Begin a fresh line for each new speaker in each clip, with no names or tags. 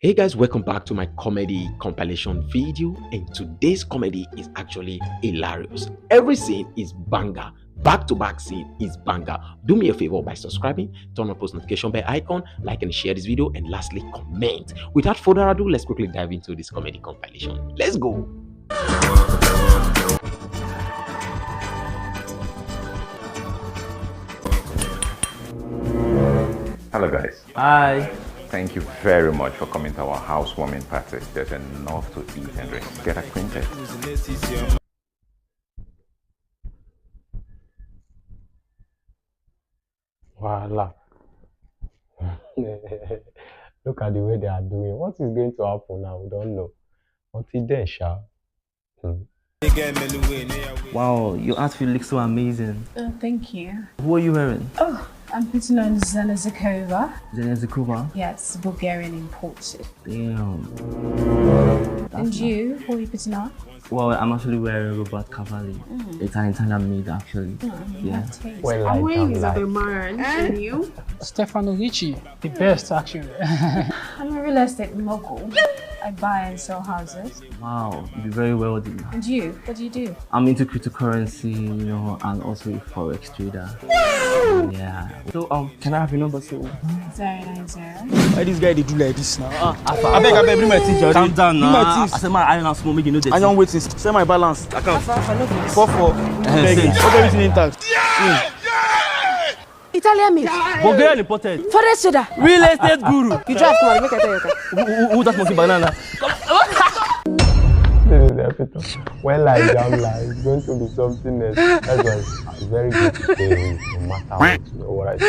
Hey guys, welcome back to my comedy compilation video, and today's comedy is actually hilarious. Every scene is banger. Back-to-back scene is banger. Do me a favor by subscribing, turn on post notification bell icon, like and share this video, and lastly comment. Without further ado, let's quickly dive into this comedy compilation. Let's go.
Hello guys.
Hi.
Thank you very much for coming to our housewarming party. There's enough to eat and drink. Get acquainted.
Voila. Look at the way they are doing. What is going to happen now? We don't know. Until then, Sha.
Wow, your outfit looks so amazing.
Thank you.
What are you wearing?
Oh, I'm putting on Zelezakova.
Zelezakova?
Yes, Bulgarian imported.
Damn.
And you? What are you putting on?
Well, I'm actually wearing Robert Cavalli. It's an Italian made actually. Yeah.
Well,
I'm wearing Isabel Miraj. And you?
Stefano Ricci, the best actually.
I'm a real estate mogul. I buy and sell houses.
Wow, you do very wealthy.
And you? What do you do?
I'm into cryptocurrency, you know, and also a forex trader. Yeah. So can I have your number so?
090.
Why this guy they do like this now?
I beg, bring my things. Calm down now. I said my iron and small, make you know that.
I don't wait since send my balance account. 44.
Begging.
Put everything intact.
Italian meat.
Bulgarian imported.
Forex trader.
Real estate guru.
You drive, come on, make I tell you.
Who that monkey banana?
When like Jamla, it's going to be something else. That's why it's very good to stay with, no matter what. You know what I say?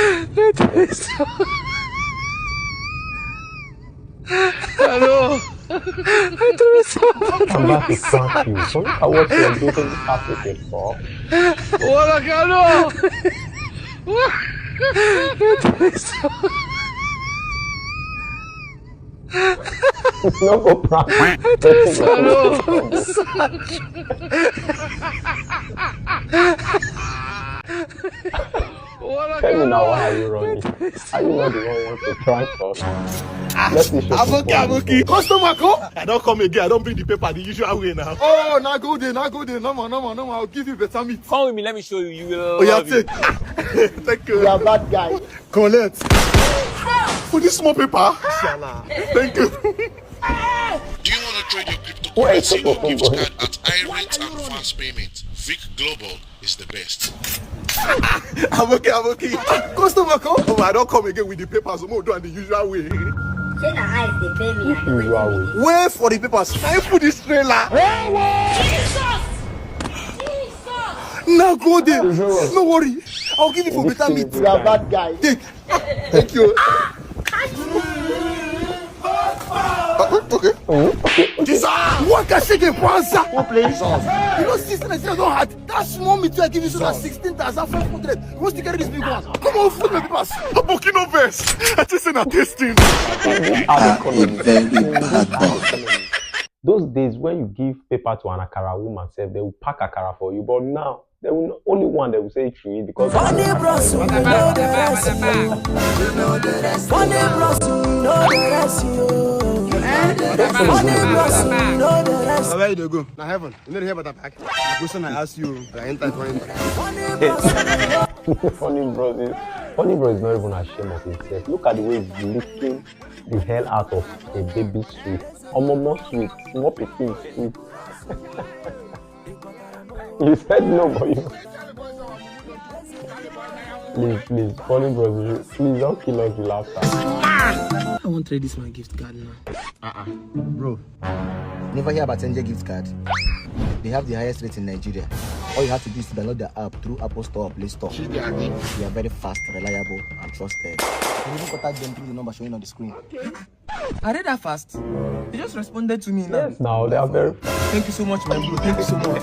Hello.
I'm about to crush you. So look at what you're getting this African for.
What I got?
It's not go prank. Tell me now, why are you running? Are you not the one who wants to prank us? Let's see.
Aboki. Customer come. I don't come again. I don't bring the paper the usual way now. Oh, now go there. No more. I'll give you better meat.
Come with me, let me show you. You will.
Oh, yeah, take. Thank you.
You are bad guy.
Collect. For this small paper. Thank you.
Do you want to trade your cryptocurrency or gift card at high rate and fast payment? Vic Global is the best.
Aboki. Customer come. Oh, I don't come again with the papers. I'm doing the usual way. Wait for the papers. I put this trailer. Jesus! Now go there. No worry. I'll give you for better meat.
You are bad guy.
Take. Thank you. Okay. Jesus! What can she get for answer?
Who plays sauce?
You know, sister, I don't have that small meat I give you so that 16,500. You want to carry this big one? Come on, food my papers. Aboki no verse. I just said I'm tasting.
Those days when you give paper to an akara woman, say they will pack akara for you, but now there will only one that will say it free because.
Where
you go? Now heaven. You know the heaven that pack. The question I ask you, I enter.
Funny bro is not even ashamed of himself. Look at the way he's licking the hell out of a baby sweet. More sweet, more pikin sweet. You said no, but you. Please, funny bro, please don't kill us with laughter.
I want to trade this my gift card now.
Bro, never hear about NJ gift card. They have the highest rate in Nigeria. All you have to do is to download the app through Apple Store or Play Store. They are very fast, reliable, and trusted. You even contact them through the number showing on the screen.
Okay. Are they that fast? They just responded to me now.
Yes, now they are very fast.
Thank you so much, my bro. Thank you so much.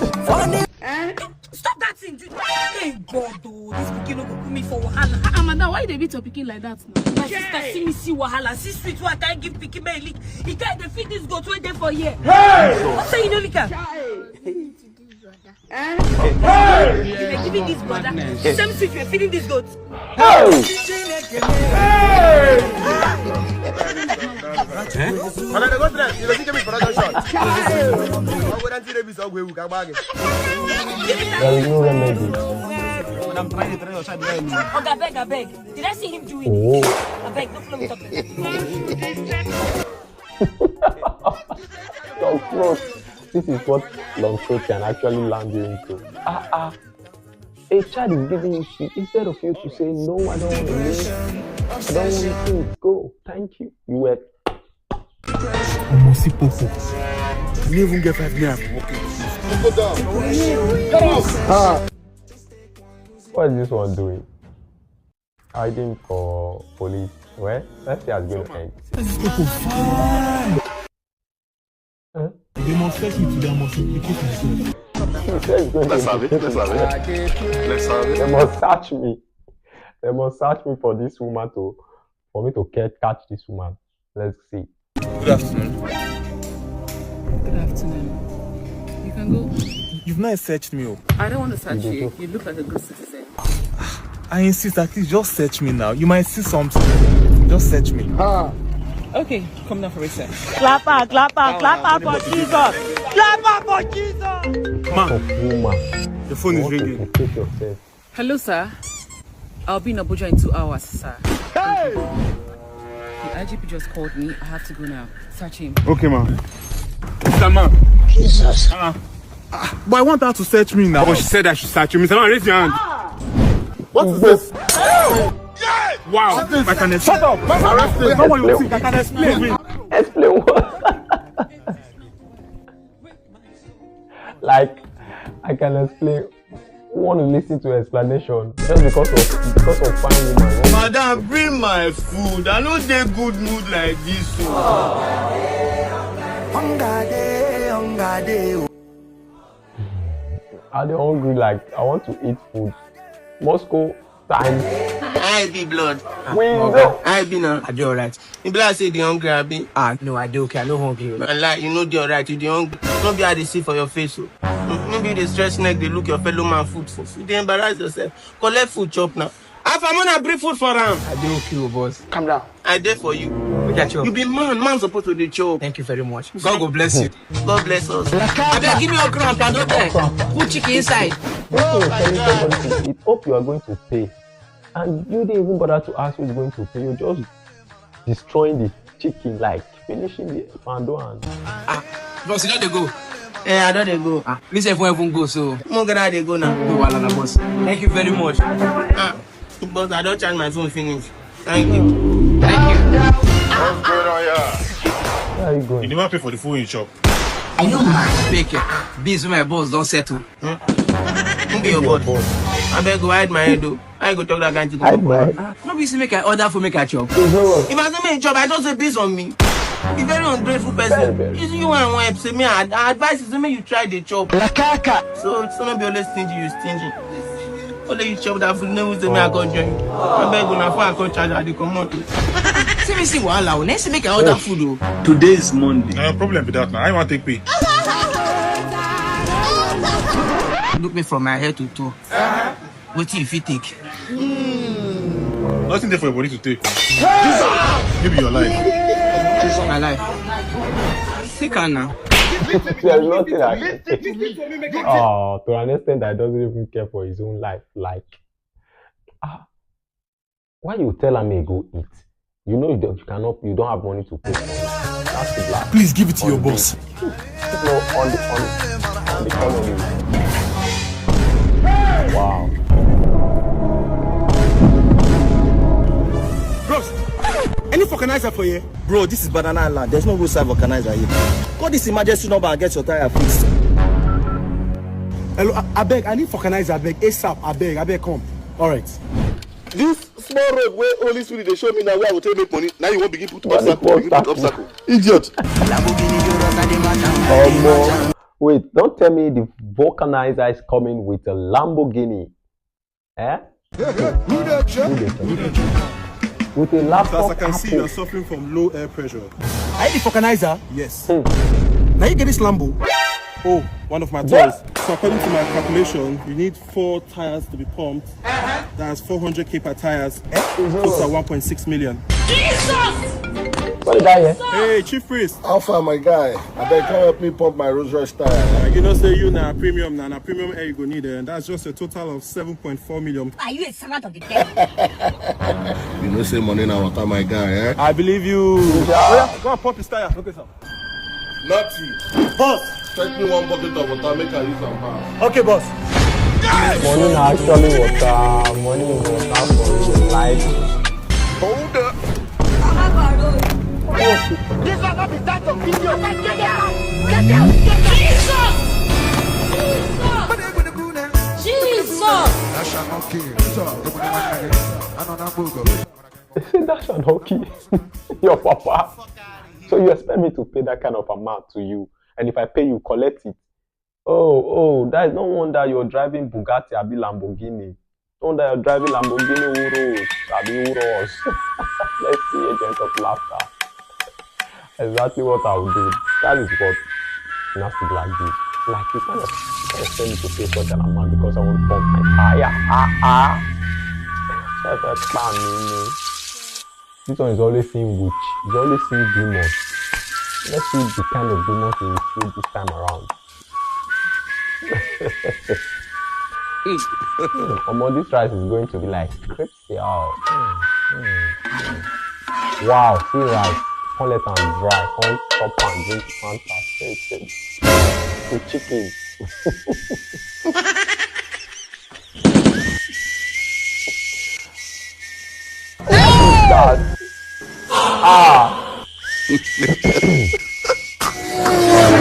Stop that thing, dude. Hey God, oh, this pikin no go put me for wahala. Amanda, why they beat your pikin like that now? My sister see me see wahala. See sweet what I can't give pikin my lick. He can't defeat this goat right there for a year. Hey! What say you know, Lika? Hey! If you're giving this brother, same sweet you're feeding this goat.
Hey!
And I go dress, you don't give me production shot. I wouldn't see the beast of Gwewu Kabagi.
There is no remedy.
When I'm trying to tell your child,
I beg. Did I see him doing it? I beg, don't flow me talking.
Long throat. This is what long throat can actually land you into. A child is giving you shit instead of you to say no, I don't want to live. I don't want to go. Thank you. You were.
You didn't even get 5 naira for walking. Go down. Get out.
What is this one doing? Hiding for police. Well, let's see how it's going to end. Huh?
They must fetch me to their must implicate myself.
Let's have it. They must search me. They must search me for this woman for me to catch this woman. Let's see.
Good afternoon.
Good afternoon. You can go.
You've not searched me.
I don't want to search you. You look like a good citizen.
I insist, at least just search me now. You might see something. Just search me.
Okay, come down for a sec.
Clap for Jesus. Clap for Jesus.
Man, the phone is ringing.
Hello, sir. I'll be in Abuja in 2 hours, sir.
Hey!
The IGP just called me. I have to go now. Search him.
Okay, man. Mr. Man.
Jesus.
But I want her to search me now. But she said I should search you. Mr. Man, raise your hand. What is this? Wow. I can explain. Shut up. How are you think? I can explain.
Explain what? Like, I can explain. Who want to listen to explanation just because of fine woman?
Madam, bring my food. I don't take good mood like this.
Are they hungry? Like, I want to eat food. Moscow times.
I be blood.
Window.
I be now. I do alright. If I say the hungry, I be.
No, I do okay. I no hungry.
And like, you know the alright, you the hungry. Don't be how they see for your face. So. Maybe the stress neck, they look your fellow man food for. They embarrass yourself. Collect food chop now. If I'm gonna bring food for him.
I do okay, boss.
Calm down. I did for you.
Look at you.
You be man. Man supposed to be chop.
Thank you very much. God will bless you.
God bless us. I beg, give me your cramp. I don't beg. Put chicken inside.
Hope you are going to pay. And you didn't even bother to ask who's going to pay. You're just destroying the chicken, like finishing the pando and.
Boss, you know they go.
Yeah, I don't they go.
Me say if we even go, so.
I'm gonna they go now.
Go, boss. Thank you very much.
But I don't charge my phone finish. Thank you. Thank you.
What's going on here?
Where are you going?
You never pay for the food in shop.
I know my fake. Biz my boss don't settle.
Who be your boss? I beg go hide my head though. I go talk that guy to go.
Hide my head?
No be say make I order for make a chop.
If I say make a chop, I don't say based on me. Be very ungrateful person. It's you and one say me. I advise you say make you try the chop. So not be always stingy. You stingy. Only you chop that food. Never say me I go join. I beg go now for I go charge at the commodity.
See wahala. Next make I order food though.
Today is Monday. No problem with that now. I want to take pay.
Look me from my head to toe. What if you take?
Nothing there for your body to take. Give me your life.
My life. Sick now.
There's nothing I can take. To an extent that doesn't even care for his own life. Like, why you tell him he go eat? You know you don't have money to pay for it. That's the Blaq.
Please give it to your boss.
No, on the economy. Wow.
Bros, any vulcanizer for you?
Bro, this is Banana Island. There's no roadside vulcanizer here. Call this emergency number and get your tire fixed.
Hello, I beg, I need vulcanizer. I beg, ASAP. I beg, come. All right. This small road where only Sweden they show me now where I will take make money. Now you won't begin put obstacle. Idiot.
Wait, don't tell me the vulcanizer is coming with a Lamborghini. Eh? With a laptop.
As I can see, you're suffering from low air pressure.
I need the vulcanizer?
Yes.
Now you get this Lambo.
Oh, one of my toys. So according to my calculation, you need 4 tires to be pumped. That's 400k per tires. Total 1.6 million.
Jesus!
What did I hear?
Hey, Chief Priest.
Alpha, my guy. I beg, come help me pump my Rolls Royce tire.
You know, say you now premium now, premium air you go need, and that's just a total of 7.4 million.
Are you a servant of the devil?
You know, say money now, what my guy, eh?
I believe you. Yeah, go and pump his tire. Okay, sir.
Nothing.
Boss.
Fetch me one bucket of water, make I use some power.
Okay, boss.
Money now actually water. Money is water for real life.
Hold up.
This will not be that of video. Get out! Get out! Jesus!
They say that's an hockey. Your papa. So you expect me to pay that kind of amount to you, and if I pay you, collect it. Oh, that is no wonder you're driving Bugatti abi Lamborghini. No wonder you're driving Lamborghini Urus abi Urus. Let's see, agent of laughter. Exactly what I would do. That is what Nasty Blaq did. Like, you kind of expect me to pay such an amount because I want to pump my tire. This one is always seeing witch. He's always seeing demons. Let's see the kind of demons he will see this time around. This rice is going to be like crispy. Wow, see rice. Can't let them dry. Can't chop and drink Fanta. With chicken. God.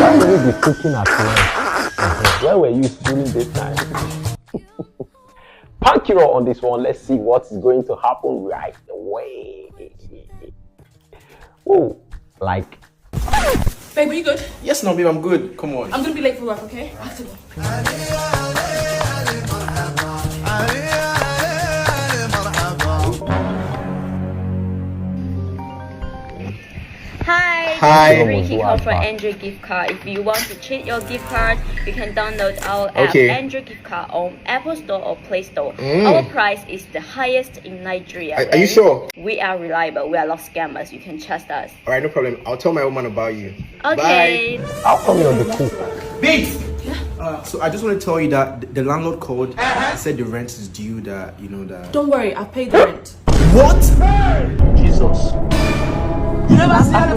Why would you be cooking at night? Where were you during this time? Pankiro on this one. Let's see what is going to happen right away. Oh, like.
Babe, are you good?
Yes, no, babe, I'm good. Come on.
I'm gonna be late for work, okay? I have to go.
Hi, Rukky offer Android gift card. If you want to cheat your gift card, you can download our app Android gift card on Apple Store or Play Store. Our price is the highest in Nigeria.
Are you sure?
We are reliable. We are not scammers. You can trust us.
Alright, no problem. I'll tell my woman about you.
Okay.
Bye.
How come you're the cook?
Babe! So I just want to tell you that the landlord called said the rent is due, that, you know, that...
Don't worry, I paid the rent.
What?
Jesus.
You never said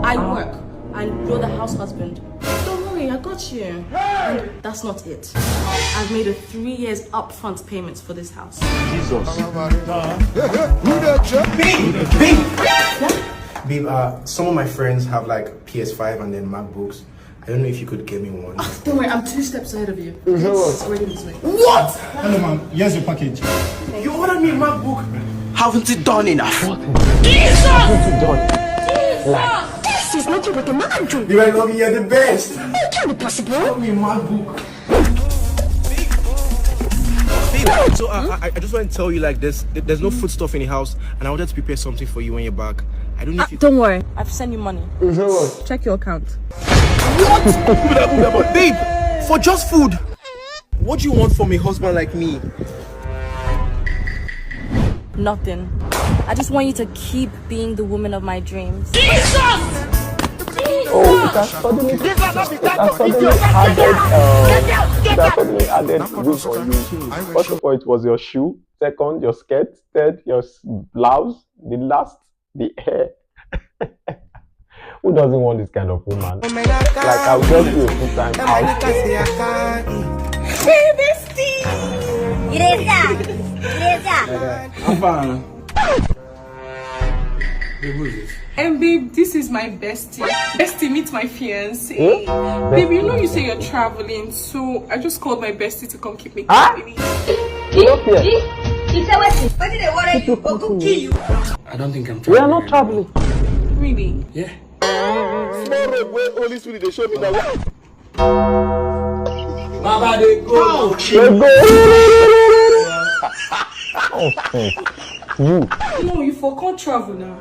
I work and you're the house husband. Don't worry, I got you. And that's not it. I've made a 3 years upfront payments for this house.
Jesus.
Babe, some of my friends have like PS5 and then MacBooks. I don't know if you could get me one.
Don't worry, I'm 2 steps ahead of you. It's already this way.
What?
Hello, ma'am. Here's your package.
You ordered me a MacBook. Haven't you done enough?
Jesus!
Haven't you done?
Like, this is not what a man do.
You might love me, you're the best.
It can't be possible.
Got me a MacBook. So I just want to tell you, like, there's no food stuff in the house, and I wanted to prepare something for you when you're back. I don't know if you...
Don't worry, I've sent you money. Check your account.
What? Babe, for just food. What do you want from a husband like me?
Nothing. I just want you to keep being the woman of my dreams.
Jesus!
Oh, it has suddenly added wig on you. First of all, it was your shoe. Second, your skirt. Third, your blouse. The last, the hair. Who doesn't want this kind of woman? Like, I'll just do a full-time house.
Hey, bestie!
I'm fine.
And babe, this is my bestie. Bestie, meet my fiance. Babe, you know you say you're traveling, so I just called my bestie to come keep me company.
I don't think I'm traveling.
We are not traveling.
Really?
Yeah.
Small road where only Speedy they show me the way.
Baba, they go.
Oh, you.
No, you can't travel now.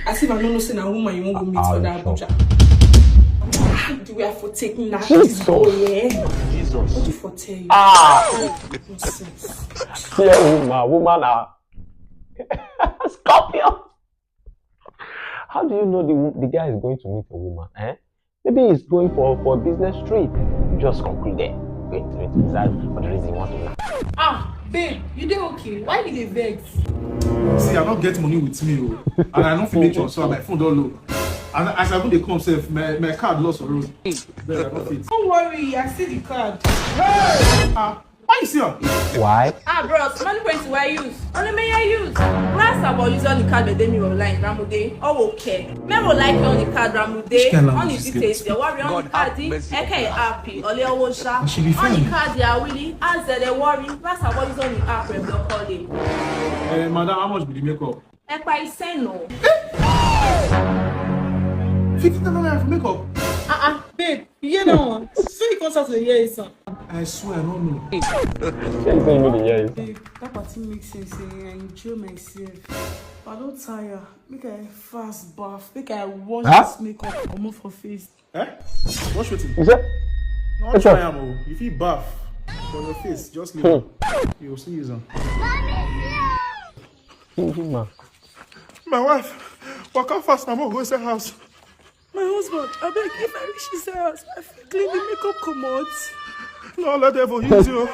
As if I don't know say a woman you won't go meet for that Abuja. Do we have to take that?
Jesus.
Jesus. What do you for tell you?
Yeah, woman, Scorpion. How do you know the guy is going to meet a woman? Maybe he's going for a business trip. You just concluded. Wait. Is that for the reason you want to know?
Babe, you did okay. Why did they vex?
See, I don't get money with me, and I don't make transfer. My phone don't load. And as I go, they come safe. My card lost for road.
Don't worry, I see the card.
Hey! Why you see her?
Why?
Bros, money points where I use. Only me I use. Last about use on the card with me online, Ramude. Oh, okay. Never like on the card, Ramude. On the details, the worry on the card, okay, happy. Only a washer. On the card, they are willing. As they worry, last about use on the app, we don't call him.
Madam, how much will you make up?
I say no.
50,000 for makeup.
Babe, you know, so you can't start to hear it, son.
I swear, I don't know.
Babe,
that party makes sense. I enjoy myself. But I don't tire. Make I fast bath. Make I wash this makeup come off her face.
Wash with him.
Is that?
Not try him. If he bath for your face, just leave him. You'll see his own. My wife, walk out fast. I'm going to go to the house.
My husband, I beg, if I reach his house, I clean the makeup come out.
No, let devil use you.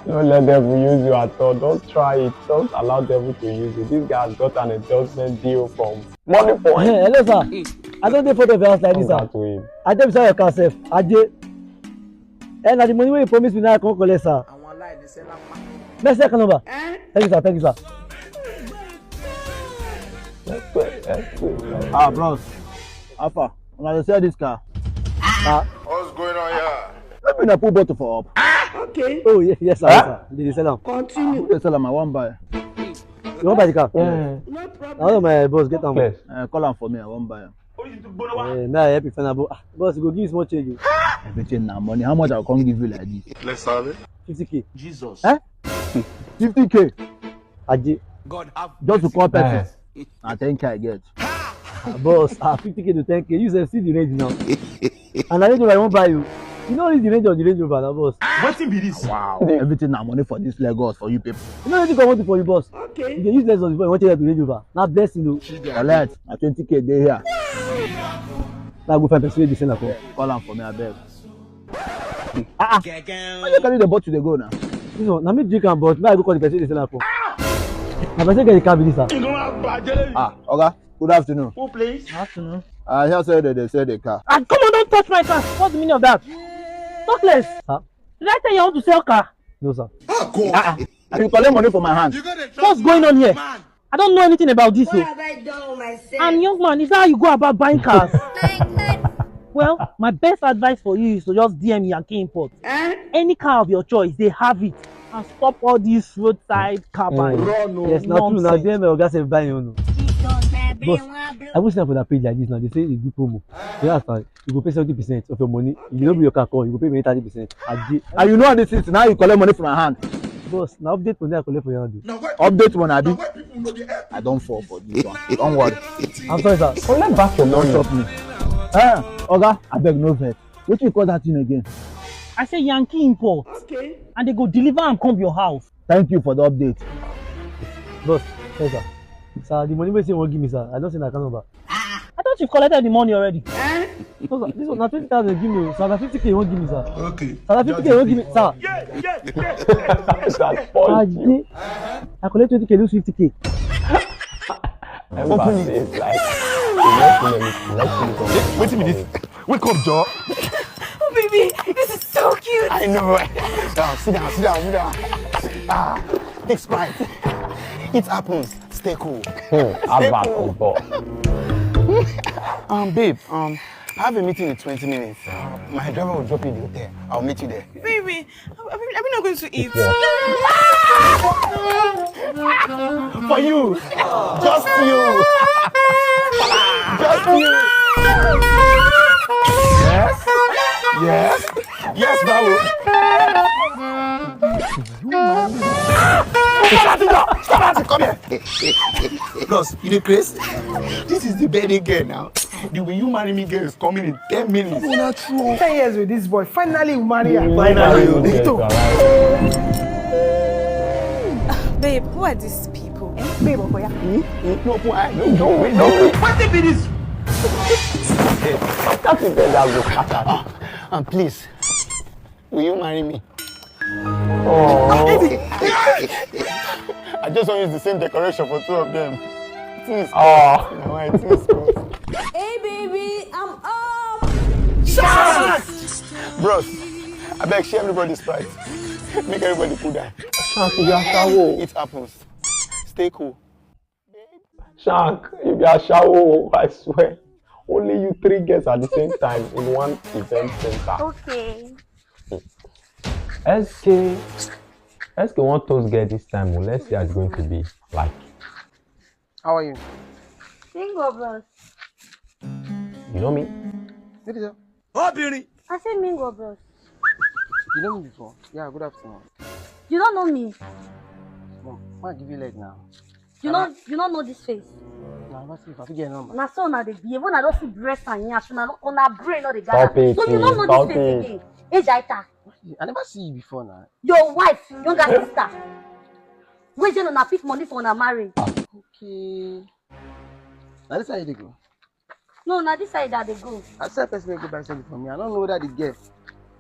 Don't let devil use you at all. Don't try it. Don't allow devil to use you. This guy has got an endorsement deal from Money Point.
Hello, sir. I don't take photo of your house like this, sir. I tell you, sir, your car safe. And the money when you promise me now, I can't collect, sir. Next second number. Thank you, sir. Thank you, sir. Bros. Alpha, when I sell this car.
What's going on here?
Let me put bottle for up.
Okay.
Oh, yes, sir. Sir. Did you sell them?
Continue.
They sell them, I won't buy. You won't buy the car?
No problem.
I know my boss, get them.
Call them for me, I won't buy them.
Now I help you find out. Boss, you go give me small change.
Everything now money. How much I can't give you like this?
Let's have it.
50K.
Jesus.
50K.
God have just to call person. I think I get.
Boss, 50K to 10K. You say see the range now. And I won't buy you. You know the range of the Range Rover, boss.
What be this?
Wow. Everything now money for this Lagos for you people.
You know anything I want for you, boss.
Okay.
You can use less of the want to get the Range Rover. Now bless you.
Collect. 20K they here.
Now go find person with the same account.
Call them for me, I beg. Why you carry the bottle they go now?
You know, now me drink and but now I go call the person with the same account. Now person get the car with this, sir.
Okay. Good afternoon.
Who please?
Afternoon.
I hear say they sell the car.
Come on, don't touch my car. What's the meaning of that? Talkless. Huh? Did I tell you how to sell car? No, sir.
And you collect money from my hand.
What's going on here?
Man.
I don't know anything about this.
What have I done with myself?
And young man, is that how you go about buying cars? Well, my best advice for you is to just DM Yankee Import. Any car of your choice, they have it. And stop all these roadside car buying. Yes, not true. Now DM Oga say buy you. Boss, I wish now for that page like this now. They say it's do promo. You understand? You go pay 70% of your money. You don't be your car call. You go pay me 30%.
And you know this is now you collect money from my hand.
Boss, now update money I collect for your hand.
Update when I do. I don't fall for this one. Don't worry.
I'm sorry, sir.
Collect back your money.
Don't stop me. Oga, I beg no vet. What you call that thing again?
I say Yankee Import.
Okay.
And they go deliver and come to your house.
Thank you for the update.
Boss, yes, sir. Sir, the money you won't give me, sir. I don't see that number. I thought you collected the money already. No, sir, this one, 20,000 give me. Sir, 50K you won't give me, sir.
Okay.
Sir, 50K you won't give me, sir. I collect 20K, lose 50K.
Open it.
Wait a minute. Wake up, Joe.
Oh, baby, this is so cute.
I know. Sit down. Take Sprite. It happens. Stay cool. Babe, I have a meeting in 20 minutes. My driver will drop you in the hotel. I'll meet you there.
Baby, are we not going to eat?
For you. Just you. Just you. Yes, Babu. Stop it! Come here. Plus, you know, Chris, this is the baby girl now. The way you marry me girl is coming in 10 minutes.
Oh, not true. 10 years with this boy. Finally, we marry her.
Finally.
Babe, who are these people?
Babe, oh, yeah. No, why? Don't wait. What if it is? That's the bed that will scatter.
And please, will you marry me?
Oh.
I just want to use the same decoration for two of them. Please.
Oh.
No, please.
Hey, baby, I'm up.
Shank! Bros, I beg, share everybody's pride. Make everybody cool down.
Shank, you are shower.
It happens. Stay cool.
Shank, you are shower. I swear. Only you 3 guests at the same time in one event center.
Okay.
SK want us get this time. Well, let's see how it's going to be like.
How are you?
Mingo bros.
You know me?
What is that?
I said Mingo bros.
You know me before? Yeah, good afternoon.
You don't know me.
Mom, I'll give you leg now.
You don't know this face.
Nah, let's see if I can get a number.
Na so na dey behave. When I don't see breast and yash, na brain no dey
Stop
gather.
it,
So you don't know
stop
this face
it.
again. Ejaita,
I never see you before now.
your wife, younger sister. Where you na pick money for una marriage?
Okay. Now this how you go.
No, na this side that they go.
I said person will go buy something for me. I don't know whether the girl.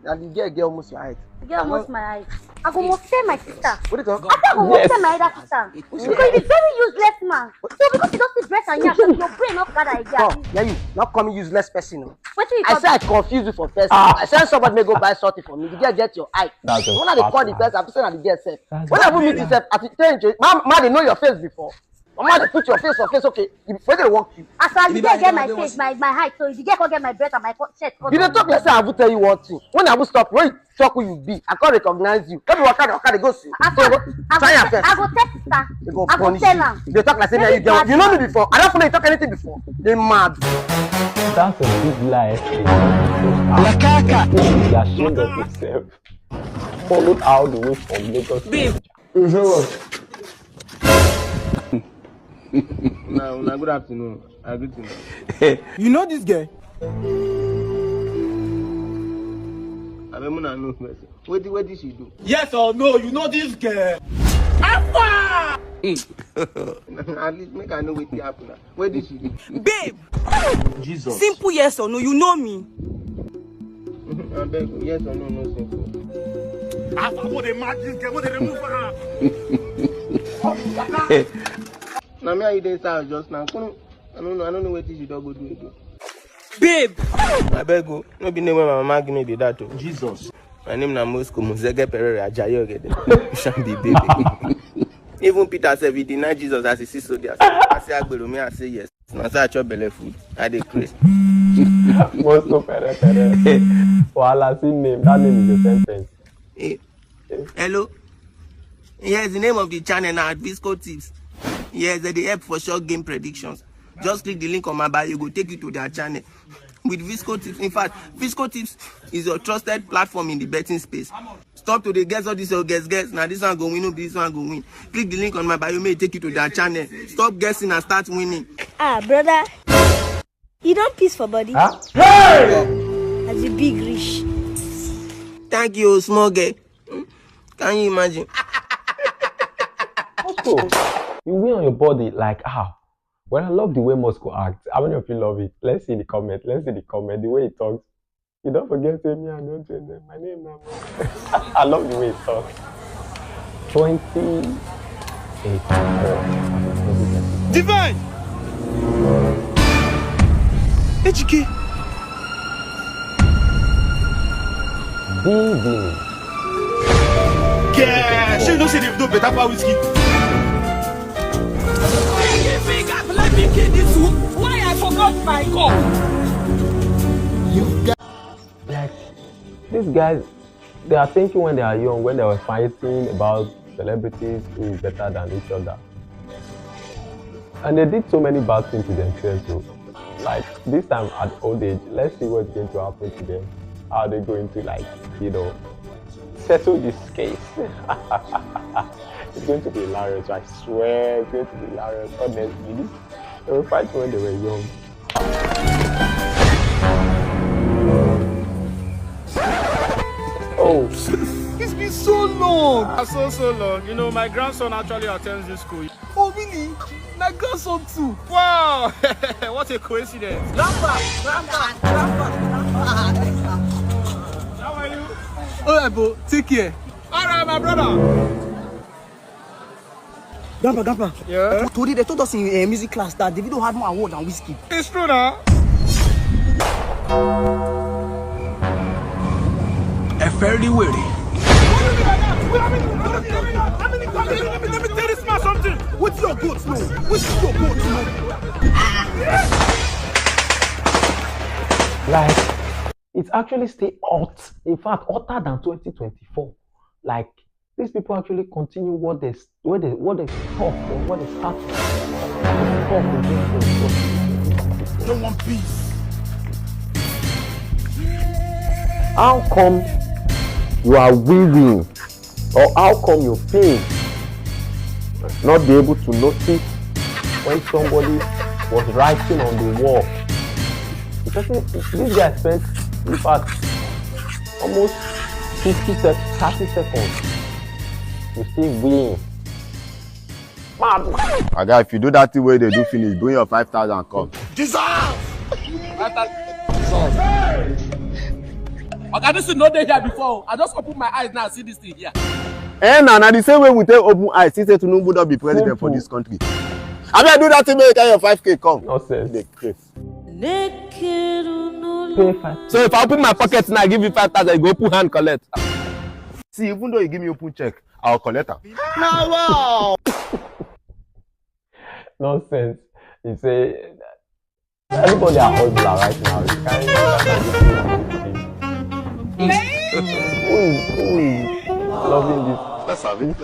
And the girl get almost your height.
You get almost my height. I go must say my sister.
What is it?
I think I go must say my other sister. Because you're very useless man. So because you don't see dress and yash, your brain not gather again.
Oh, yeah, you not coming useless person. No.
What you
I said I confuse you for person. I said somebody may go buy something for me. The girl get your height.
That's a
When I call the person, I'm saying the girl self. When I meet yourself, I think man, they know your face before. Mama, they put your face on face, okay. Where they walk you?
As far as the girl get my face, my height, so if the girl can get my breast and my shirt.
You don't talk like say I will tell you one thing. When I will stop, when you talk who you be, I can't recognize you. Every walker, they go see.
I go tell sister.
They go
I go
punish
tell
you.
her.
They talk like say you get. You know me before. I don't know you talk anything before. They mad.
That's a big lie. He's ashamed of himself. Followed all the way from Lagos.
Babe.
No, good afternoon. Good to know.
You know this guy?
I don't know. What did she do?
Yes or no? You know this guy?
At least make I know what happened. What did she do?
Babe.
Jesus.
Simple yes or no. You know me.
I beg you, yes or no, no simple.
I thought they match this guy. What they remove her?
Now me I dey start just now. I don't know what this you don't go do again.
Babe.
I beg you, no be name when my mama give me be that too. Jesus. My name na Moscow Muzege Peller Ajayo Gede. Shank the baby. Even Peter said he denied Jesus as he sees so there. I say Agbero me, I say yes. Now say I chop belly food. I dey crazy.
Moscow Peller. Wahala see name. That name is a sentence.
Hey. Hello. Here's the name of the channel now. Visco Tips. Yes, the app for short game predictions. Just click the link on my bio, it will take you to their channel. With Visco Tips, in fact, Visco Tips is your trusted platform in the betting space. Stop to the guess all this or guess. Now this one go win, no, this one go win. Click the link on my bio, may take you to their channel. Stop guessing and start winning.
Ah, brother. You don't piss for body?
Huh? Hey!
As a big rich.
Thank you, small girl. Can you imagine?
Also, you win on your body like how? Well, I love the way Moscow acts. How many of you love it? Let's see the comment. The way he talks. You don't forget to me. I don't say my name now. I love the way he talks. 28.
Divine. HK.
Ding.
Yeah, she knows she do better for whiskey.
Let me get this one. Why I forgot my cup?
Like, these guys, they are thinking when they are young, when they were fighting about celebrities who is better than each other. And they did so many bad things to themselves. So, like, this time at old age, let's see what's going to happen to them. How are they going to, like, settle this case? It's going to be hilarious, I swear. It's going to be hilarious. Honestly, they were fighting when they were young. Oh,
it's been so long. So long. You know, my grandson actually attends this school.
Oh, really? My grandson too. Wow! What a coincidence. Grandpa. How are you? Alright, bro. Take care. Alright, my brother.
Grandpa.
Yeah?
Today they told us in music class that Davido had more award than whiskey.
It's true now. A fairly weary. Let me tell this man something. What's your goats know?
Like, it's actually still hot. In fact, hotter than 2024. Like, these people actually continue what they stop or what they start.
No one peace.
How come you are weaving, or how come you fail not be able to notice when somebody was writing on the wall? Because this guy spent, in fact, almost 30 seconds to still win.
Aga, if you do that thing where they do finish, bring your 5,000 come.
Dissolve!
Okay, this is not there here before. I just open my eyes now and see this thing here.
Now the same way we take open eyes, since Tinubu would not be president for this country. I mean, do that thing where you carry your 5K come.
Nonsense.
So if I open my pocket now, I give you 5,000, you go open hand collect. See, even though you give me open check, I'll collect her.
Wow! Nonsense. You say everybody are all black right now. You can't who is loving this?
Let's have it.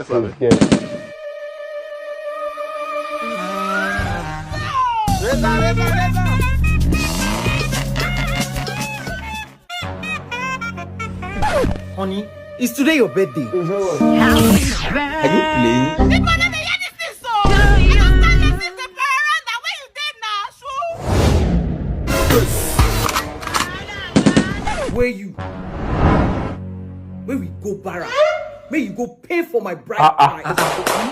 Honey, is today your birthday?
Are you playing?
Where we go barrack? Where you go pay for my bride price?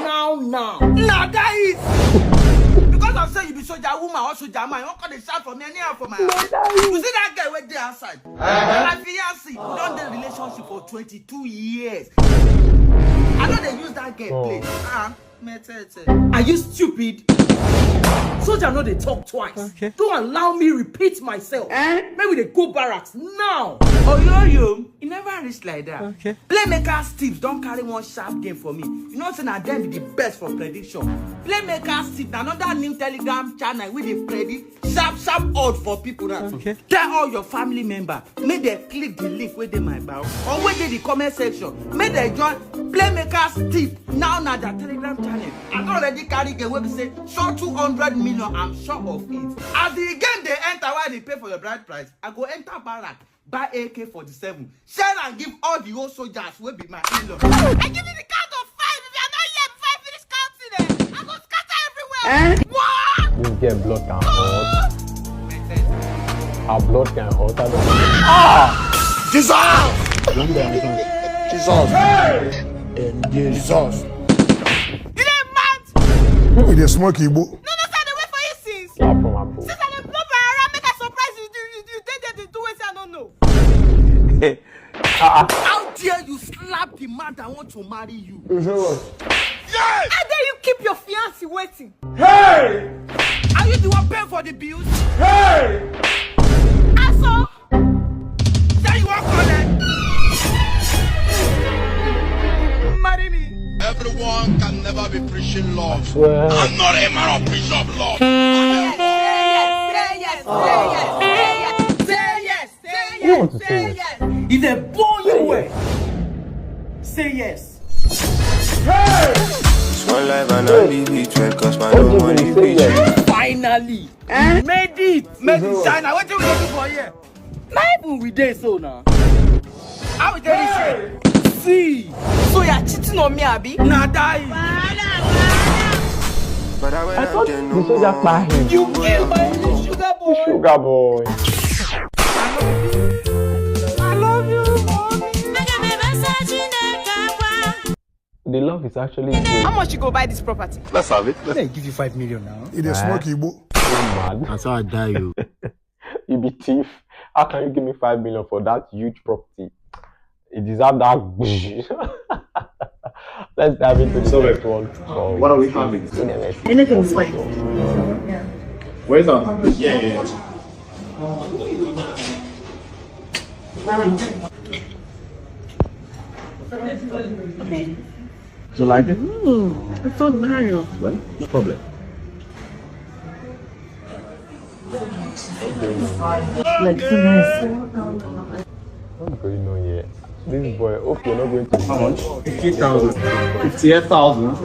Now.
Nah, that is because I'm saying you be soldier woman or soldier man. You don't call the shout for me anyhow for my house. You see that guy wait there outside? My fiancé, we don't do relationship for 22 years. I know they use that girl play.
Are you stupid? Soldier know they talk twice. Okay. Don't allow me repeat myself. Maybe they go barracks now.
Oh yo, you never reach like that. Okay. Playmakers tips don't carry one sharp game for me. You know say na them be the best for prediction. Playmakers tips another new Telegram channel with the predict sharp odd for people now. Okay. Tell all your family members, make they click the link where they my bio or where they the comment section. Make they join Playmakers tips now na their Telegram channel. I already carry the web say show 200 million. I'm sure of it. As the game they enter while they pay for your bride price, I go enter barrack, buy AK-47, share and give all the old soldiers will be my in-law. I give you the count of 5. If you're not here before I finish counting them, I go scatter everywhere. What?
This girl blood can hurt. Our blood can hurt.
Jesus!
You ain't mad?
It is smoky, boo.
No, sir, they wait for you since.
Slap from my boo.
Since I didn't blow my around, make a surprise you take them to do it, I don't know. How dare you slap the man that want to marry you?
Yes!
How dare you keep your fiancé waiting?
Hey!
Are you the one paying for the bills?
Hey!
Also, say you want collect. Marry me.
Everyone can never be preaching love.
Well,
I'm not a man of preach of love.
Say yes. If they bore you away, say yes.
Hey!
It's one life and I'll leave it well, cause my own money be
Finally, made it. Made in China. What you looking for here? Not even we dey so now. How we tell this shit? See, so you're cheating on me, Abi? Nah, die.
But I
thought the soldier by him.
You killed my sugar boy.
Sugar boy.
I love you, mommy.
The love is actually great.
How much you go buy this property?
Let's have it.
Let me give you 5 million now.
It is smoke Igbo.
Mad.
That's how I die you.
You be thief. How can you give me 5 million for that huge property? It deserves that. Let's dive into the next one.
What are we having?
Anything is fine.
Yeah. Where's that? Yeah.
You like it?
It's so nice.
Well, no problem.
Like so nice.
What's going on here? This boy, hope you're not going to.
How much? 50,000. 58,000.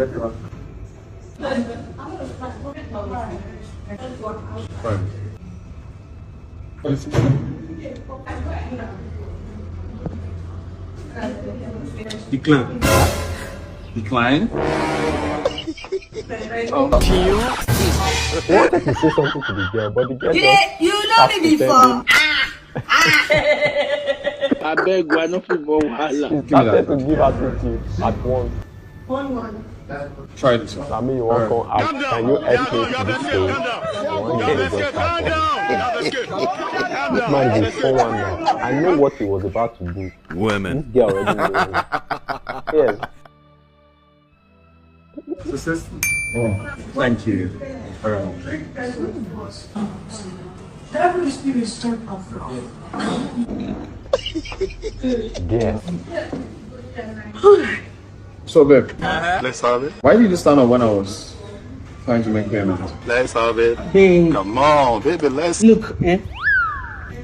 Fine.
Decline.
Decline.
I wanted to say something to the girl, but the girl
You know me before.
I beg, why not football?
She started to give attitude at once.
One.
Try this one.
I mean, you want to ask, can you help me to this game? This man is a 4-1 now. I know what he was about to do.
Women.
This girl already knows. Yes.
Successful. Oh, thank you.
Yes.
So, babe, let's have it. Why did you stand up when I was trying to make payment?
Let's have it.
Babe.
Come on, baby, let's.
Look,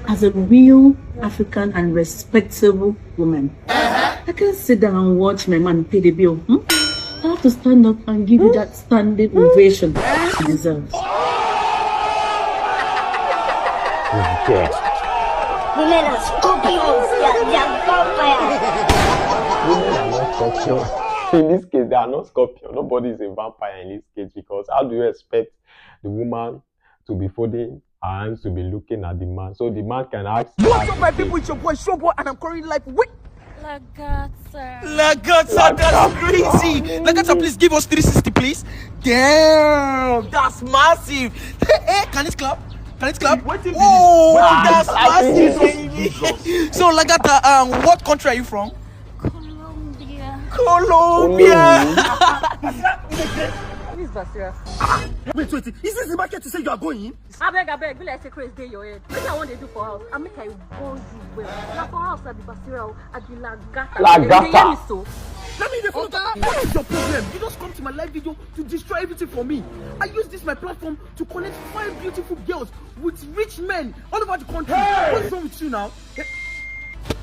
as a real African and respectable woman, I can't sit down and watch my man pay the bill. I have to stand up and give you that standing ovation she deserves.
Women are scorpions. They are vampires.
Women are not scorpions. In this case, they are not scorpions. Nobody is a vampire in this case, because how do you expect the woman to be folding her hands, to be looking at the man? So the man can ask.
What's up, my people? It's your boy Showboy, and I'm currently live with
Lagata,
that's crazy. Lagata, please give us 360, please. Damn, that's massive. Hey, can it clap? Can it clap? Oh, that's massive, baby. So, Lagata, what country are you from? Colombia.
This is Basira.
Wait, is this the market to say you are going?
I beg, will I say crazy day your head? What I want to do for house? I make I go you well. Now for house, I be Basira, I be Lagata. So.
Let me defend that. What is your problem? You just come to my live video to destroy everything for me. I use this my platform to connect 5 beautiful girls with rich men all over the country. Hey! What's wrong with you now?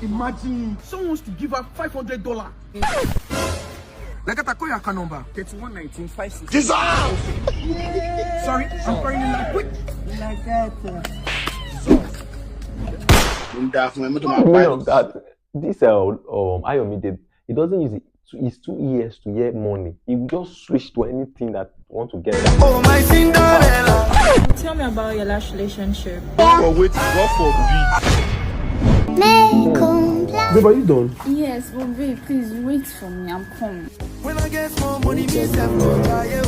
Imagine someone wants to give her $500. Lagata, call your account number 311956. Sorry, I'm calling you like quick.
That this Ayomide, he doesn't use it. It's 2 years to get money. He just switch to anything that want to get.
Oh my Cinderella.
Tell me about your last relationship.
Oh wait, what for
Babe, are you done?
Yes, but babe, please wait for me. I'm coming.
When I get more money, me self go try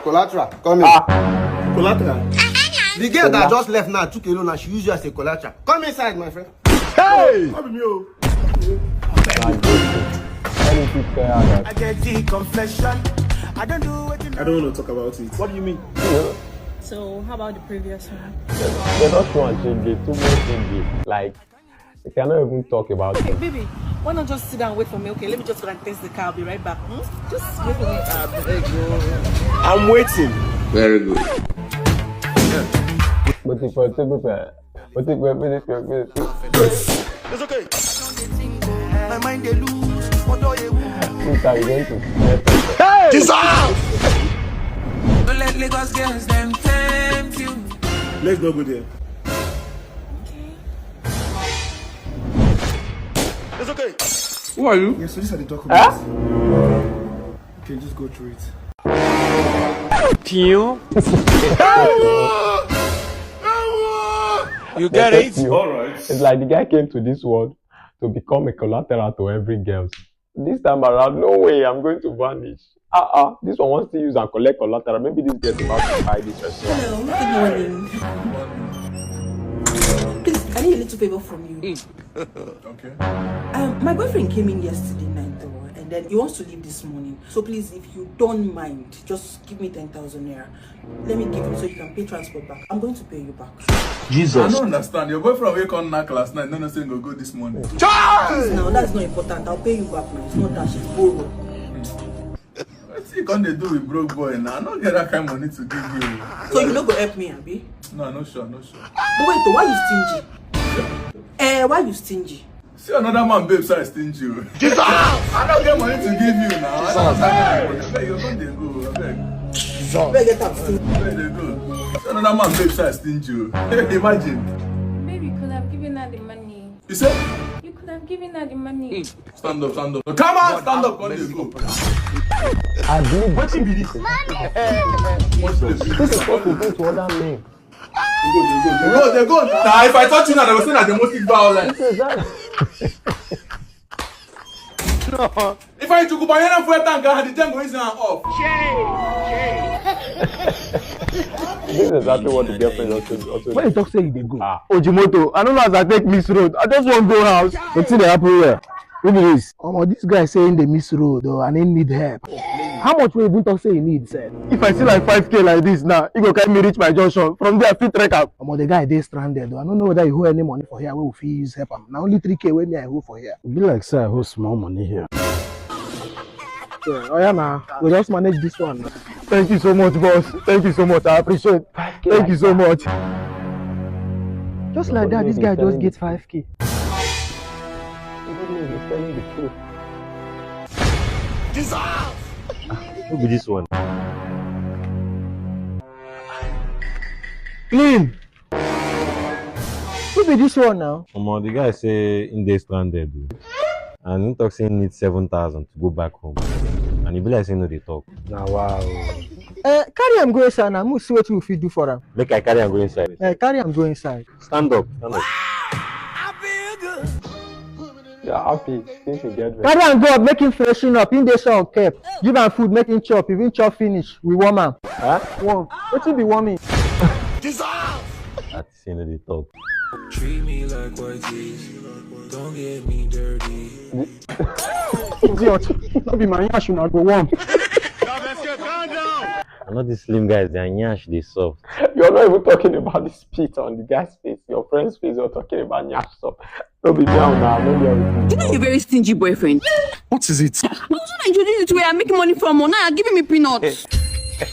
Collateral, come here.
Collateral.
The girl that just left now took a loan and she used you as a collateral. Come inside, my friend.
Hey! Come here.
I get the confession. I don't want
to talk about it. What do you mean?
So, how about the previous one?
They don't want to change it. Too much change it. Like, they cannot even talk about
Hey,
it.
baby, why not just sit down and wait for me? Okay, let me just go and test the car. I'll be right back. Just wait for me.
I'm waiting.
Very good.
It's okay. My mind they lose. What do you
Hey!
Don't let Lagos girls them tempt you.
Let's go there. It's okay.
Who are you?
Yes, so these are the documents. Okay, just go through it.
You get it? Alright. It's like the guy came to this world to become a collateral to every girl. This time around, no way I'm going to vanish. This one wants to use and collect collateral. Maybe this guy's about to buy this restaurant.
Hello, good morning. Please, I need a little favor from you.
Okay.
My boyfriend came in yesterday night though, and then he wants to leave this morning. So please, if you don't mind, just give me 10,000 naira. Let me give him so you can pay transport back. I'm going to pay you back.
Jesus. I don't understand. Your boyfriend wake on knock last night. No, saying go this morning.
Please now, that's not important. I'll pay you back now. It's not that she's borrowed.
What's he gonna do with broke boy now? I don't get that kind of money to give you.
So you don't go help me, Abi?
No, no sure.
But wait, why you stingy? Why you stingy?
See another man, babe, so I stingy you. Jesus! I don't get money to give you now. I don't have money. You're going to go.
Where get up?
Where they go? See another man, babe, so I stingy you. Imagine.
Maybe you could have given her the money.
You said?
You could have given her the money.
Stand up. Come on, stand up. When you go.
I believe
what you believe.
This is what we do to other men.
They go. Now, if I touch you now, they will say that the most violence. No. If I took a banana for a tank, I had the tank going off.
This is exactly what the girlfriend also.
When you talk, say they go. Ojimoto, I don't know as I take Miss Road. I just want to go house. What's in the apple here? Who be this? This guy saying the Miss Road and he need help. How much will you talk say he need, sir? If I see like 5K like this now, he go carry me reach my junction. From there, fit trek up. The guy they stranded. I don't know whether he owe any money for here. We will use help him. Now only 3K when me I owe for here. It be like sir, I owe small money here. Yeah, now we just manage this one. Thank you so much, boss. Thank you so much. I appreciate it. Thank you so much. Just like that, this guy just gets 5K.
He's telling the truth.
Who be this one? Clean. Who be this one now?
The guy say in they stranded, and he talk saying need 7,000 to go back home, and he be like saying no they talk.
Now wow. Carry him go inside now. Must see what you fit do for him.
Make I carry him go inside.
Carry him go inside.
Stand up.
You're happy since you get ready.
Carry him go up, make him freshen up. In the sun kept. Give him food, make him chop. If he chop finish, we warm him. Warm. What will be warming?
That's saying no they talk.
Treat me like white teeth. Don't get me dirty.
Idiot. Not be my yash, you go warm.
I know these slim guys, they are nyash, they soft.
You're not even talking about the spit on the guy's face, your friend's face, you're talking about nyash stuff. Don't be down now, maybe everything.
You know you're a very stingy boyfriend.
What is it?
I was going to introduce you to where I'm making money from. Now you're giving me peanuts.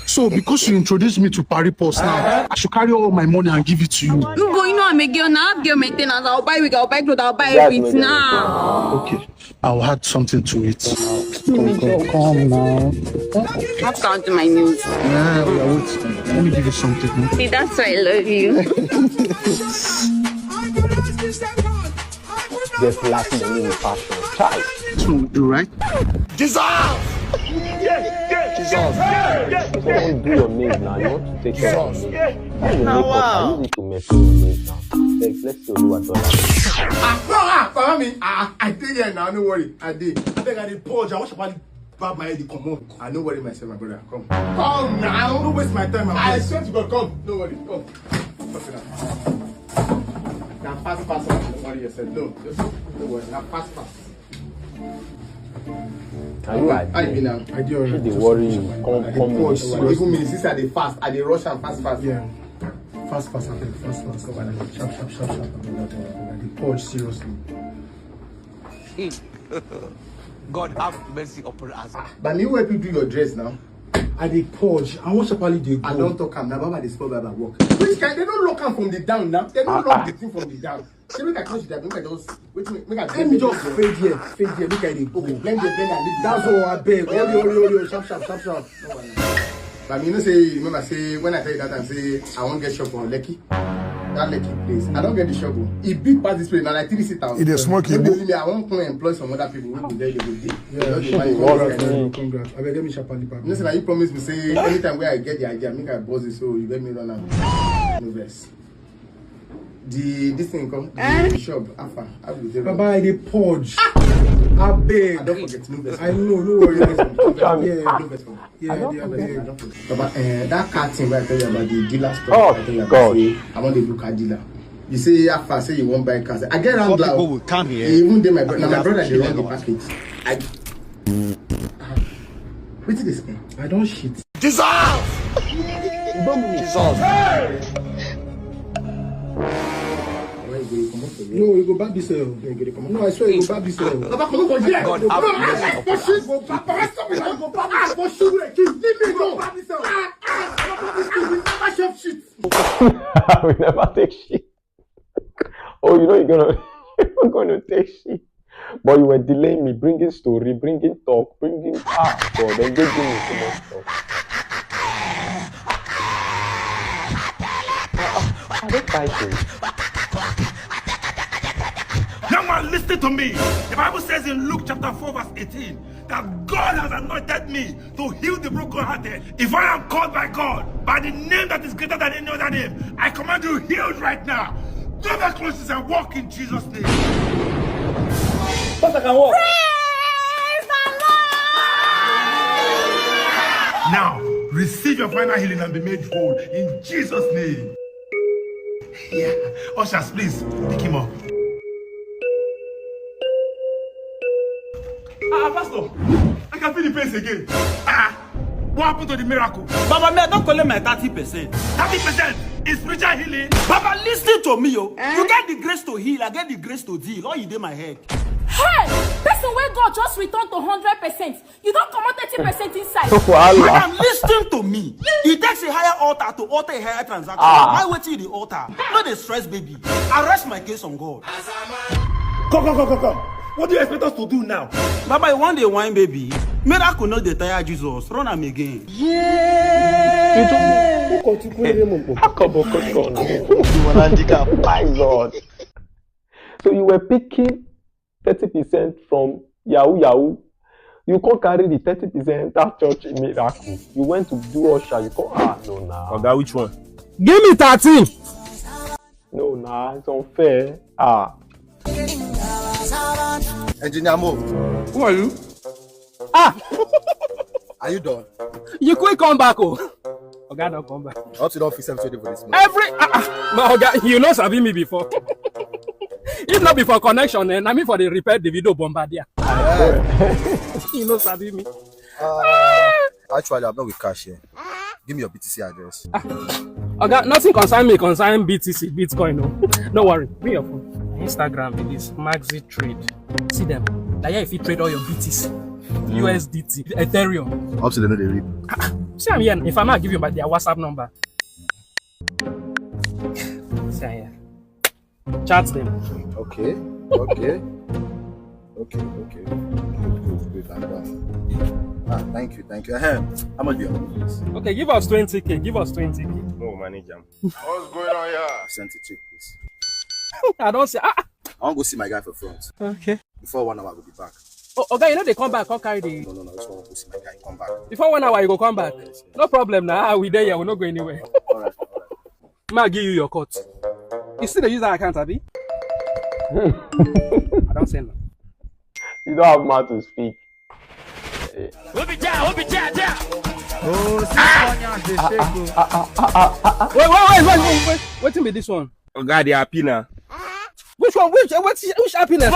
So, because you introduced me to Paris Post now, I should carry all my money and give it to you.
You know I'm a girl now. I have girl maintenance. I'll buy wig, I'll buy clothes, I'll buy everything now.
Okay, I'll add something to it.
Come now.
I've counted my news.
Yeah, wait. Let me give you something.
See, that's why I love you.
Just laughing at me with passion. Try.
That's what we do, right?
Jesus! Someone do your nails now. You want to take care of your nails. Wow. I use it to make your nails now. Let's see Oluwa Dolarz.
I did here now. No worry. I did. I think I did purge. I watch about bab my head. Come on. I know worry myself, my brother. Come. Come now. Don't waste my time. I swear to God. Come. No worry. Come. Now fast. Don't worry yourself. No. Don't worry. Now fast.
Are you right?
I now. I do already.
The worry come.
Even me, since I dey fast, I dey rush and fast. Yeah. Fast. Fast. Sharp. I dey purge seriously.
God have mercy upon us.
But me help you do your dress now. I dey purge. I want Shapali dey go. I don't talk am. Now Baba dey spoil Baba work. Which guy? They don't lock am from the down now. They don't lock the thing from the down. Say make I touch that. Make I just wait. Make I. Let me just fade here. Make I dey go. Okay, blend and leave. That's all I beg. Hurry. Sharp. But me no say. Remember say when I tell you that time say I won't get shop for Lekki. That Lekki place. I don't get the shop. It big part this place. Now like 3 sit-down. It is smoky. Maybe I won't come and employ some other people who will there. They will do. Congrats. I beg me Shapali. You know say now you promise me say anytime where I get the idea, make I buzz it so you let me run out. No verse. This thing come the shop after. Baba, I dey purge. I beg. I don't forget. No vex. I know. No worry. Yeah, no vex. Yeah, don't forget. But that car thing where I tell you about the dealer stuff.
Oh,
I tell you
God.
I want the blue car dealer. You say after say you won't buy cars. I get around
People will come here.
Even then my brother, they run the package. What is this? I don't shit.
Dissolve!
You don't mean
dissolve.
No, you go back this way. No, I swear you go back this way. Papa, come on, here. God, have mercy. Go back. Stop it. Go back. For sure. Leave me go. Back this way. We never shove shit.
We never take shit. Oh, you know you're gonna take shit. But you were delaying me, bringing story, bringing talk, bringing God, then they give me so much stuff. Are they fighting?
Young man, listen to me. The Bible says in Luke chapter 4 verse 18 that God has anointed me to heal the brokenhearted. If I am called by God, by the name that is greater than any other name, I command you healed right now. Go back closes and walk in Jesus' name.
But I can walk.
Now, receive your final healing and be made whole in Jesus' name. Yeah. Ushers, please, pick him up. Pastor, I can feel the pace again. What happened to the miracle?
Baba, me, I don't call it my 30%.
30% is spiritual healing.
Baba, listen to me, yo. You get the grace to heal, I get the grace to deal. All you did my head.
Hey! Person where God just returned to 100%. You don't come out 30% inside.
Madam, listen to me. It takes a higher altar to alter a higher transaction. I wait till the altar. Not the stress, baby. I rest my case on God.
Come. What do you expect us to do now?
Baba, you want the wine, baby? Miracle not the tire Jesus. Run him again.
My God. So you were picking 30% from Yahoo. You can't carry the 30% that church in miracle. You went to do usher. You can't. No, nah.
Okay, which one?
Give me 13.
No, nah. It's unfair.
Engineer Mo.
Who are you?
Are you done?
You quick come back, oh. Okay, don't come back.
I hope you don't fix everything for this.
My Oga, you know sabi me before. If not before connection, then I mean for the repair the video bombardier. You know sabi me.
Actually, I'm not with cash here. Give me your BTC address.
Okay, nothing concern me, concern BTC, Bitcoin. No, don't worry. Bring your phone. Instagram it is Maxi Trade. See them. Like if you trade all your BTC, USDT, Ethereum.
Up to the know they read.
See I'm here. If I'm not give you their WhatsApp number. See I'm here. Chat them.
Okay. Good. Thank you. How much do you have?
Okay, give us 20k.
No, manager. What's going on here? Send it check, please.
I don't say.
I want to go see my guy for front.
Okay.
Before 1 hour, I will be back.
Oh, okay, you know they come back. I'll carry the.
No. I just want to go see my guy. Come back.
Before 1 hour, you go come back. Yes. No problem now. We there. We'll not go anywhere.
All right.
I'll give you your cut. You still use that account, Abi? I don't say no.
You don't have mouth to speak.
Wait. Wait till me this one.
Oh God, they happy now.
Which one? Which happiness?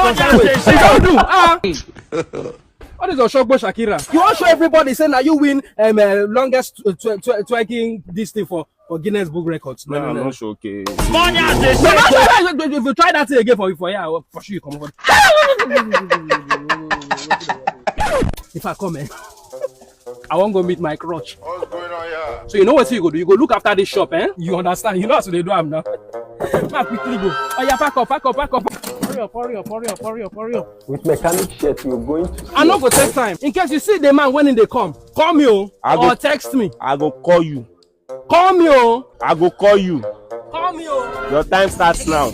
What is your shock, Shakira? You want to show everybody saying that you win longest twerking this thing for Guinness Book Records?
No, I'm not sure. Okay.
If you try that thing again for yeah, for sure you come over. If I come I won't go meet my crotch.
What's going on here?
So you know what you go do? You go look after this shop, eh? You understand? You know how they do am now. Quickly go. Oh yeah, pack up. Hurry up.
With mechanic shirt, you're going to.
I not go take time. In case you see the man when they come, call me or text me.
I go call you.
Call me
I go call you.
Call me
Your time starts now.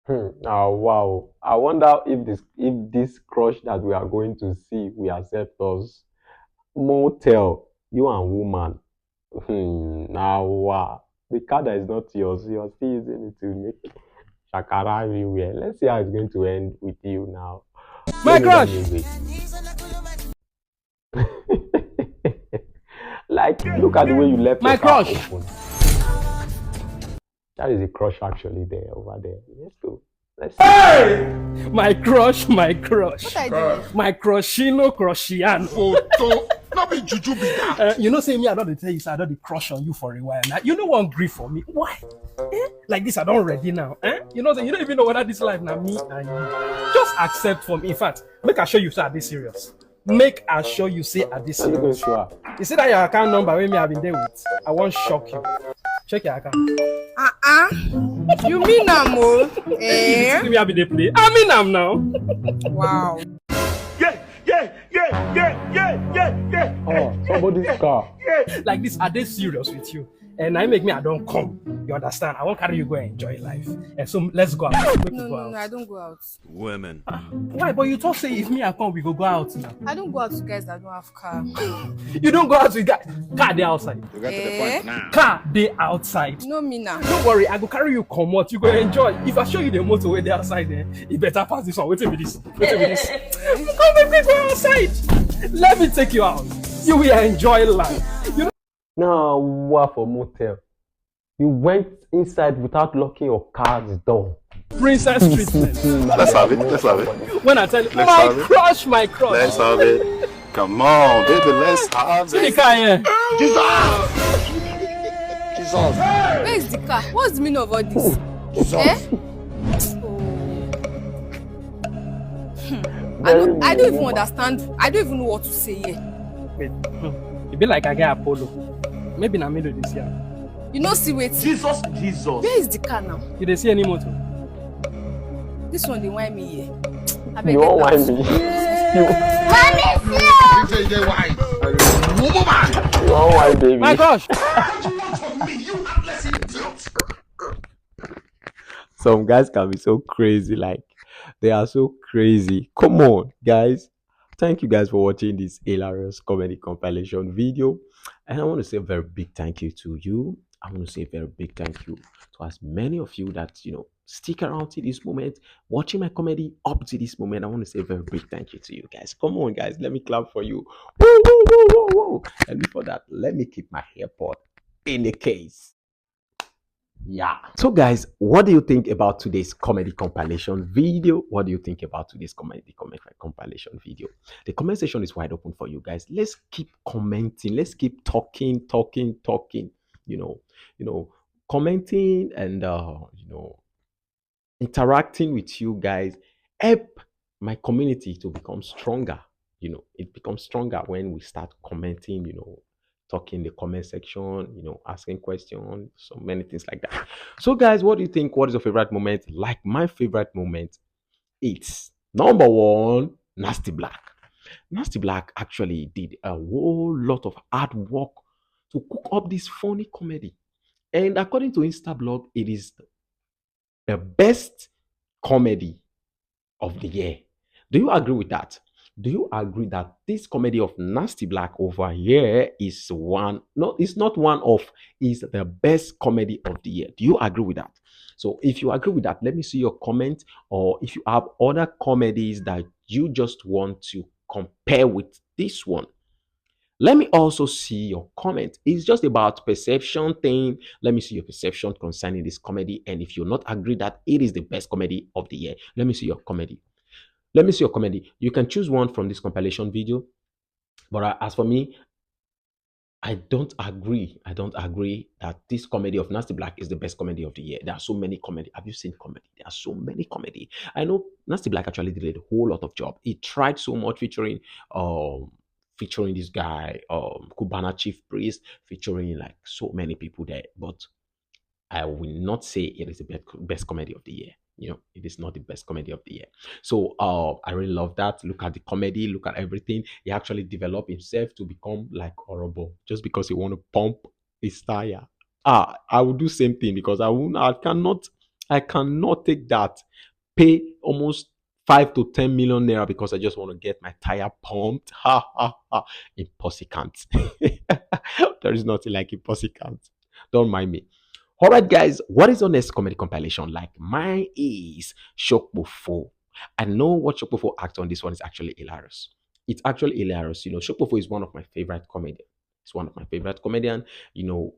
Oh wow! I wonder if this crush that we are going to see will accept us. Motell, you and woman. Now wow! The card that is not yours, you are still using it to make shakara everywhere. Let's see how it's going to end with you now.
My crush!
Like, look at the way you left
my
your car
crush.
open. That is a crush actually there, over there. Let's go. Let's see.
Hey! My crush, my crush.
What I do?
My crushino crushian.
Oh, not be juju be that.
You know, say me, I don't tell you, so I don't crush on you for a while. Now, you know one grief for me. Why? Like this, I don't ready now. You know, you don't even know whether this life now me and you. Just accept for me. In fact, make I show you, say I this serious. Make I show you, say I this serious. You see that your account number with me I've been there with? I won't shock you. Check your account.
You mean I'm more?
Eh? You have been play. I mean I'm now.
Wow.
Yeah.
Oh, somebody's car.
Like this, are they serious with you? And I make me, I don't come. You understand? I won't carry you go and enjoy life. And so let's go out.
No, I don't go out.
Women.
Why? But you talk say if me I come, we go out now.
I don't go out with guys that don't have car.
You don't go out with guys. Car they outside.
You get to the point now.
Car they outside.
No me now.
Don't worry, I go carry you come out. You go enjoy. If I show you the motor where they outside there, you better pass this one. Wait a minute. Come and go outside. Let me take you out. You will enjoy life. You know.
Now, what for Motell? You went inside without locking your car's door.
Princess treatment.
Let's have it. Let's have it.
When I tell you,
Let's
my
have it.
crush, my crush.
Let's have it. Come on, baby. Let's have
See the
it.
car here.
Jesus.
Where is the car? What's the meaning of all this? I don't even understand. I don't even know what to say here.
Wait. It be like I get Apollo. Maybe na middle this year.
You know, see wait.
Jesus.
Where is the car now?
You dey see any motor?
This one they whine me here.
You won't whine me. You won't whine, baby.
My gosh.
Some guys can be so crazy, like they are so crazy. Come on, guys. Thank you guys for watching this hilarious comedy compilation video. And I want to say a very big thank you to you. I want to say a very big thank you to as many of you that, stick around to this moment, watching my comedy up to this moment. I want to say a very big thank you to you guys. Come on, guys. Let me clap for you. Woo, woo, woo, woo, woo. And before that, let me keep my AirPod in the case. Yeah. So guys, what do you think about today's comedy compilation video? What do you think about today's comedy compilation video? The comment section is wide open for you guys. Let's keep commenting. Let's keep talking. Commenting and interacting with you guys help my community to become stronger. It becomes stronger when we start commenting, talking in the comment section, asking questions, so many things like that. So guys, what do you think? What is your favorite moment? Like my favorite moment, it's number one, Nasty Blaq. Nasty Blaq actually did a whole lot of hard work to cook up this funny comedy. And according to Instablog, it is the best comedy of the year. Do you agree with that? Do you agree that this comedy of Nasty Blaq over here is it's not one of, is the best comedy of the year? Do you agree with that? So if you agree with that, let me see your comment, or if you have other comedies that you just want to compare with this one, let me also see your comment. It's just about perception thing. Let me see your perception concerning this comedy. And if you're not agree that it is the best comedy of the year, let me see your comedy. Let me see your comedy. You can choose one from this compilation video. But as for me, I don't agree. I don't agree that this comedy of Nasty Blaq is the best comedy of the year. There are so many comedy. Have you seen comedy? There are so many comedy. I know Nasty Blaq actually did a whole lot of job. He tried so much featuring this guy, Cubana Chief Priest, featuring like so many people there. But I will not say it is the best comedy of the year. It is not the best comedy of the year. So I really love that. Look at the comedy, look at everything. He actually developed himself to become like horrible just because he want to pump his tire. I will do same thing because I cannot take that, pay almost 5 to 10 million naira because I just want to get my tire pumped. Impossible. There is nothing like impossible. Don't mind me. All right, guys, what is our next comedy compilation? Like mine is Shopofo. I know what Shopofo act on this one is actually hilarious. It's actually hilarious. You know, Shopofo is one of my favorite comedians. It's one of my favorite comedian. You know,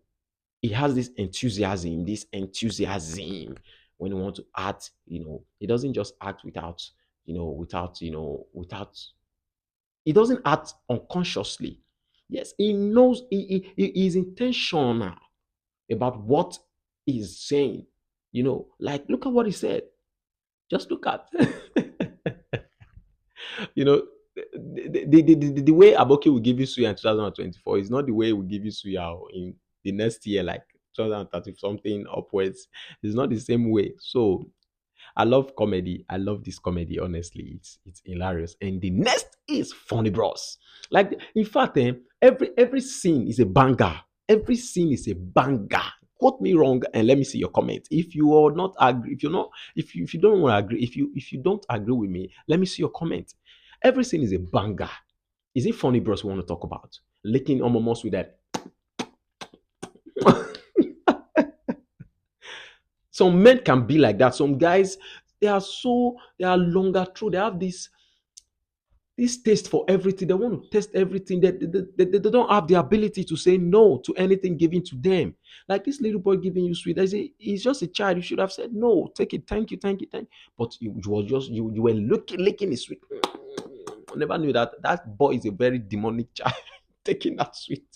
he has this enthusiasm when he wants to act. You know, he doesn't just act without, without. He doesn't act unconsciously. Yes, he knows he is intentional about what he's saying. You know, like look at what he said. Just look at, you know, the way Aboki will give you suya in 2024 is not the way he will give you suya in the next year, like 2030 something upwards. It's not the same way. So I love comedy. I love this comedy. Honestly, it's hilarious. And the next is Funny Bros. Like in fact, every scene is a banger. Every scene is a banger. Quote me wrong and let me see your comment. If you are not agree, if you don't want to agree, if you don't agree with me, let me see your comment. Every scene is a banger. Is it Funny Bros we want to talk about? Licking almost with that. Some men can be like that. Some guys, they are longer through. They have this taste for everything. They want to test everything. They don't have the ability to say no to anything given to them. Like this little boy giving you sweet. He's just a child. You should have said no. Take it. Thank you. Thank you. Thank you. But you were licking his sweet. I never knew that boy is a very demonic child. Taking that sweet,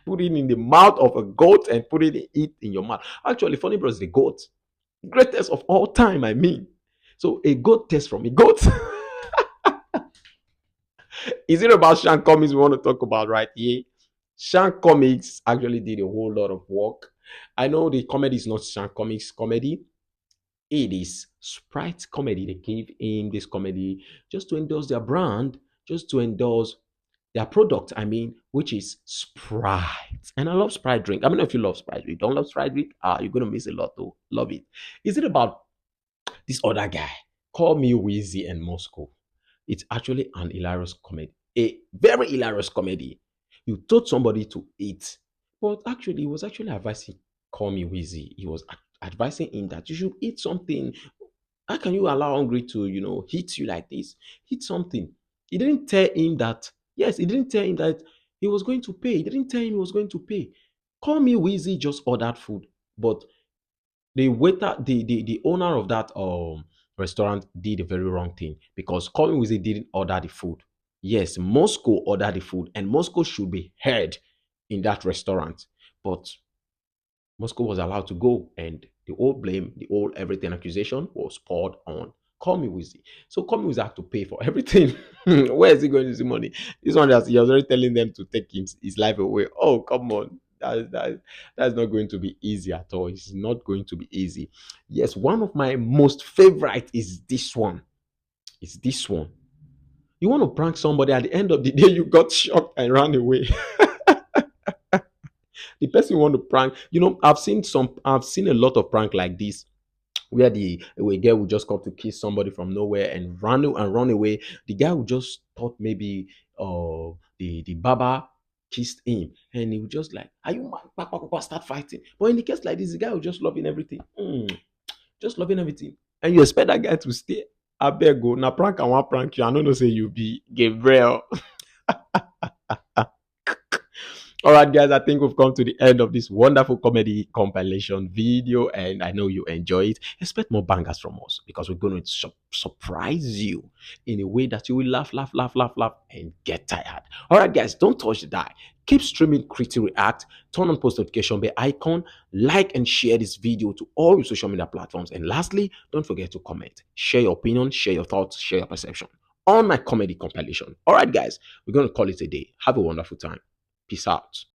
putting it in the mouth of a goat and putting it in your mouth. Actually, Funny Bros is the goat. Greatest of all time, I mean. So a goat taste from a goat. Is it about Shank comics we want to talk about right here? Shank comics actually did a whole lot of work. I know the comedy is not Shank comics comedy. It is Sprite comedy. They gave him this comedy just to endorse their brand, just to endorse their product, I mean, which is Sprite. And I love Sprite drink. I mean, if you love Sprite, you don't love Sprite drink, you're going to miss a lot though. Love it. Is it about this other guy, Callmiwhizzy and Moscow? It's actually an hilarious comedy. A very hilarious comedy. You told somebody to eat, but actually, he was actually advising Callmiwhizzy. He was advising him that you should eat something. How can you allow hungry to, hit you like this? Eat something. He didn't tell him that. Yes, he didn't tell him that he was going to pay. He didn't tell him he was going to pay. Callmiwhizzy just ordered food, but the waiter, the owner of that restaurant did a very wrong thing because Callmiwhizzy didn't order the food. Yes, Moscow ordered the food, and Moscow should be heard in that restaurant, but Moscow was allowed to go, and the whole blame, the whole everything accusation was poured on Callmiwhizzy. So Callmiwhizzy had to pay for everything. Where is he going to see money? This one he was already telling them to take his life away. Oh, come on. That's not going to be easy at all. It's not going to be easy. Yes, one of my most favorite is this one. It's this one. You want to prank somebody, at the end of the day, you got shocked and ran away. The person you want to prank, I've seen a lot of prank like this, where a girl would just come to kiss somebody from nowhere and run away. The guy would just thought maybe the barber kissed him, and he would just like, are you mad? Start fighting. But in the case like this, the guy was just loving everything. Just loving everything. And you expect that guy to stay. I beg go. Now prank and one prank you. I don't know say you be Gabriel. All right, guys, I think we've come to the end of this wonderful comedy compilation video, and I know you enjoy it. Expect more bangers from us because we're going to surprise you in a way that you will laugh, and get tired. All right, guys, don't touch the dial. Keep streaming Crity React. Turn on post notification bell icon. Like and share this video to all your social media platforms. And lastly, don't forget to comment. Share your opinion, share your thoughts, share your perception on my comedy compilation. All right, guys, we're going to call it a day. Have a wonderful time. Peace out.